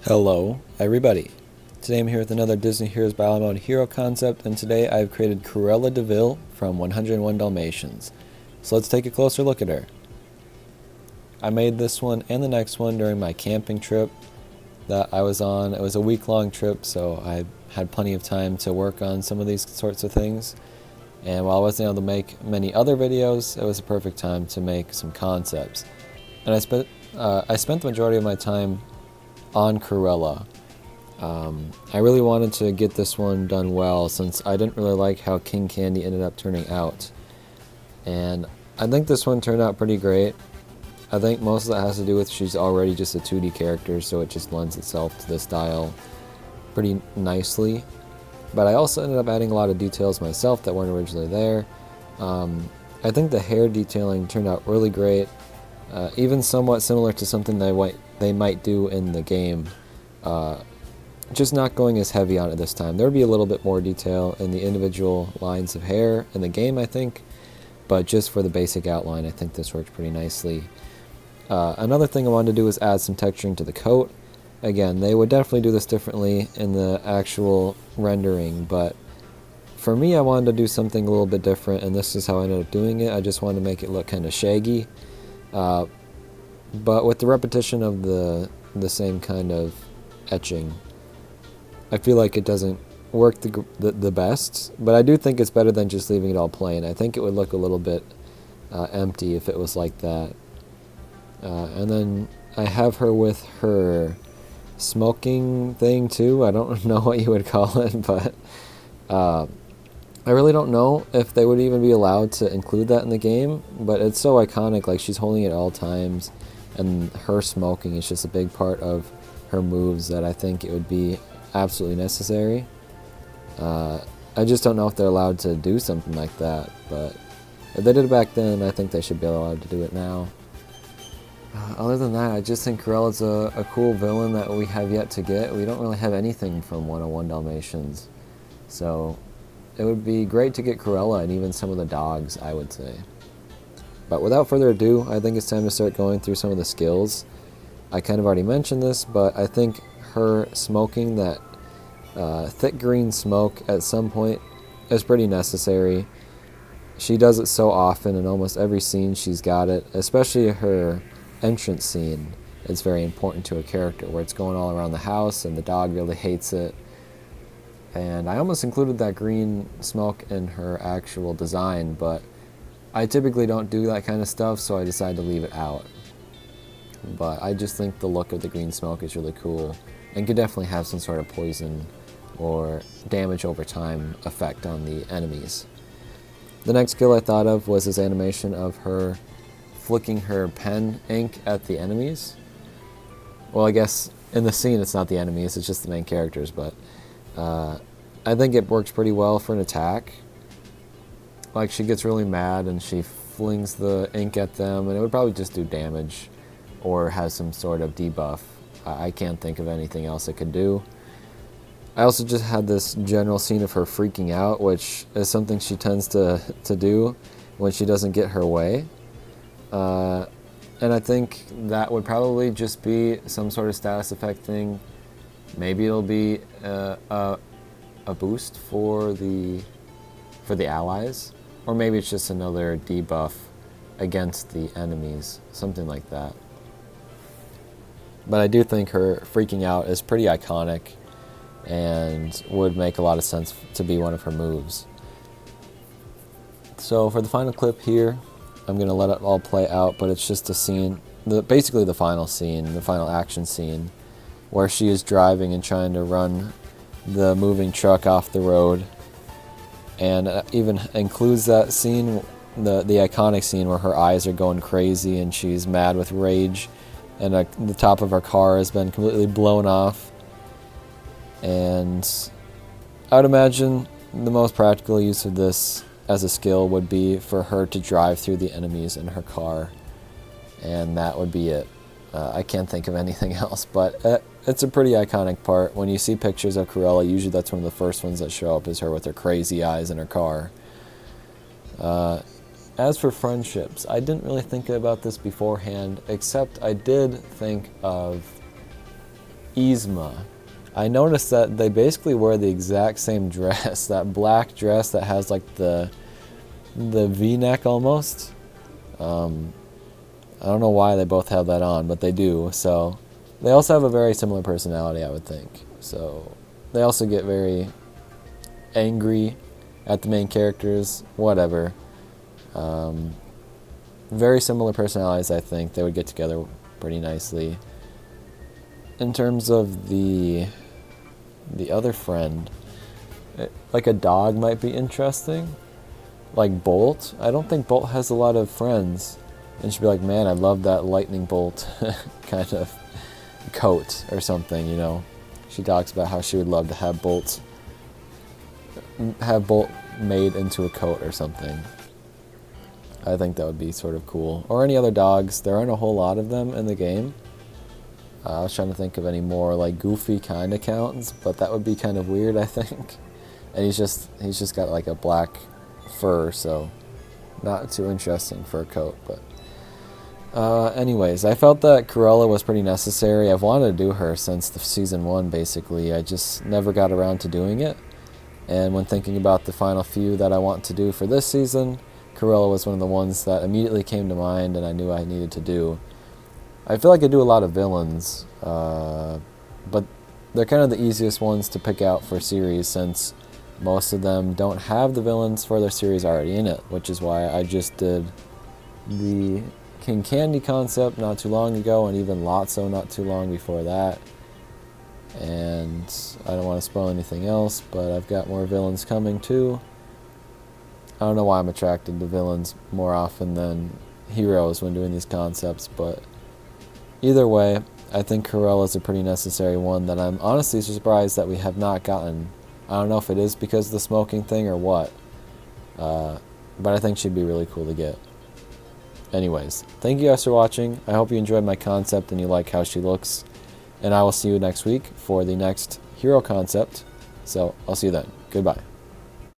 Hello, everybody. Today I'm here with another Disney Heroes Battle Mode hero concept, and today I've created Cruella de VIL from 101 Dalmatians. So let's take a closer look at her. I made this one and the next one during my camping trip that I was on. It was a week-long trip, so I had plenty of time to work on some of these sorts of things. And while I wasn't able to make many other videos, it was a perfect time to make some concepts. And I spent the majority of my time on Cruella. I really wanted to get this one done well since I didn't really like how King Candy ended up turning out. And I think this one turned out pretty great. I think most of that has to do with she's already just a 2D character, so it just lends itself to the style pretty nicely. But I also ended up adding a lot of details myself that weren't originally there. I think the hair detailing turned out really great, even somewhat similar to something they might do in the game. Just not going as heavy on it this time. There would be a little bit more detail in the individual lines of hair in the game, I think, but just for the basic outline, I think this worked pretty nicely. Another thing I wanted to do was add some texturing to the coat. Again, they would definitely do this differently in the actual rendering, but for me, I wanted to do something a little bit different, and this is how I ended up doing it. I just wanted to make it look kind of shaggy, but with the repetition of the same kind of etching, I feel like it doesn't work the best, but I do think it's better than just leaving it all plain. I think it would look a little bit empty if it was like that. And then I have her with her smoking thing too. I don't know what you would call it, but I really don't know if they would even be allowed to include that in the game, but it's so iconic. Like, she's holding it at all times, and her smoking is just a big part of her moves that I think it would be absolutely necessary. I just don't know if they're allowed to do something like that, but if they did it back then, I think they should be allowed to do it now. Other than that, I just think Cruella's a cool villain that we have yet to get. We don't really have anything from 101 Dalmatians, so it would be great to get Cruella and even some of the dogs, I would say. But without further ado, I think it's time to start going through some of the skills. I kind of already mentioned this, but I think her smoking that thick green smoke at some point is pretty necessary. She does it so often in almost every scene she's got it, especially her entrance scene. It's very important to her character, where it's going all around the house and the dog really hates it. And I almost included that green smoke in her actual design, but I typically don't do that kind of stuff, so I decided to leave it out. But I just think the look of the green smoke is really cool and could definitely have some sort of poison or damage over time effect on the enemies. The next skill I thought of was this animation of her flicking her pen ink at the enemies. Well, I guess in the scene it's not the enemies, it's just the main characters, but I think it works pretty well for an attack. Like, she gets really mad and she flings the ink at them, and it would probably just do damage or has some sort of debuff. I can't think of anything else it could do. I also just had this general scene of her freaking out, which is something she tends to do when she doesn't get her way. And I think that would probably just be some sort of status effect thing. Maybe it'll be a boost for the allies, or maybe it's just another debuff against the enemies, something like that. But I do think her freaking out is pretty iconic and would make a lot of sense to be one of her moves. So for the final clip here, I'm going to let it all play out, but it's just a scene, basically the final scene, the final action scene, where she is driving and trying to run the moving truck off the road, and even includes that scene, the iconic scene where her eyes are going crazy and she's mad with rage, and the top of her car has been completely blown off. And I would imagine the most practical use of this as a skill would be for her to drive through the enemies in her car, and that would be it. I can't think of anything else, but it's a pretty iconic part. When you see pictures of Cruella, usually that's one of the first ones that show up, is her with her crazy eyes in her car. As for friendships, I didn't really think about this beforehand, except I did think of Yzma. I noticed that they basically wear the exact same dress, that black dress that has like the V-neck almost. I don't know why they both have that on, but they do. So they also have a very similar personality, I would think. So they also get very angry at the main characters, whatever. Very similar personalities, I think. They would get together pretty nicely. In terms of the other friend, like a dog might be interesting. Like Bolt. I don't think Bolt has a lot of friends. And she'd be like, man, I love that lightning bolt kind of coat or something, you know. She talks about how she would love to have Bolt made into a coat or something. I think that would be sort of cool. Or any other dogs. There aren't a whole lot of them in the game. I was trying to think of any more. Like Goofy kind of counts, but that would be kind of weird, I think. And he's just got like a black fur, so not too interesting for a coat. But anyways, I felt that Cruella was pretty necessary. I've wanted to do her since the season 1, basically. I just never got around to doing it. And when thinking about the final few that I want to do for this season, Cruella was one of the ones that immediately came to mind and I knew I needed to do. I feel like I do a lot of villains, but they're kind of the easiest ones to pick out for series since most of them don't have the villains for their series already in it, which is why I just did the King Candy concept not too long ago and even Lotso not too long before that. And I don't want to spoil anything else, but I've got more villains coming too. I don't know why I'm attracted to villains more often than heroes when doing these concepts, but either way, I think Cruella is a pretty necessary one that I'm honestly surprised that we have not gotten. I don't know if it is because of the smoking thing or what, but I think she'd be really cool to get. Anyways, thank you guys for watching. I hope you enjoyed my concept and you like how she looks. And I will see you next week for the next hero concept. So I'll see you then. Goodbye.